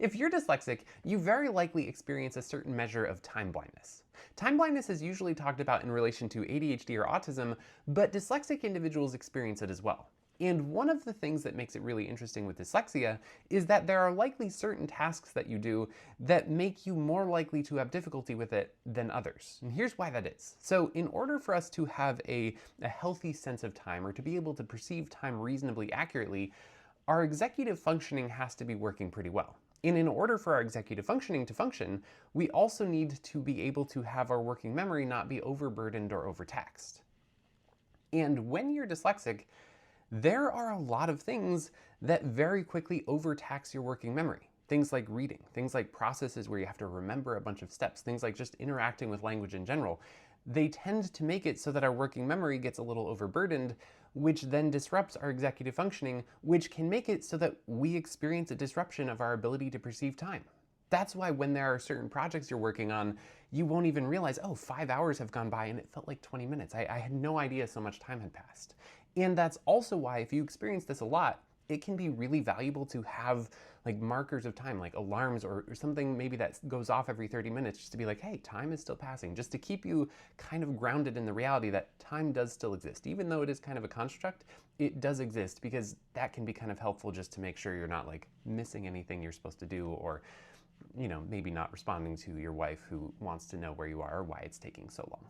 If you're dyslexic, you very likely experience a certain measure of time blindness. Time blindness is usually talked about in relation to ADHD or autism, but dyslexic individuals experience it as well. And one of the things that makes it really interesting with dyslexia is that there are likely certain tasks that you do that make you more likely to have difficulty with it than others. And here's why that is. So in order for us to have a healthy sense of time, or to be able to perceive time reasonably accurately, our executive functioning has to be working pretty well. And in order for our executive functioning to function, we also need to be able to have our working memory not be overburdened or overtaxed. And when you're dyslexic, there are a lot of things that very quickly overtax your working memory. Things like reading, things like processes where you have to remember a bunch of steps, things like just interacting with language in general. They tend to make it so that our working memory gets a little overburdened, which then disrupts our executive functioning, which can make it so that we experience a disruption of our ability to perceive time. That's why when there are certain projects you're working on, you won't even realize, oh, 5 hours have gone by and it felt like 20 minutes. I had no idea so much time had passed. And that's also why, if you experience this a lot, it can be really valuable to have like markers of time, like alarms or something maybe that goes off every 30 minutes, just to be like, hey, time is still passing, just to keep you kind of grounded in the reality that time does still exist. Even though it is kind of a construct, it does exist, because that can be kind of helpful just to make sure you're not like missing anything you're supposed to do, or maybe not responding to your wife who wants to know where you are or why it's taking so long.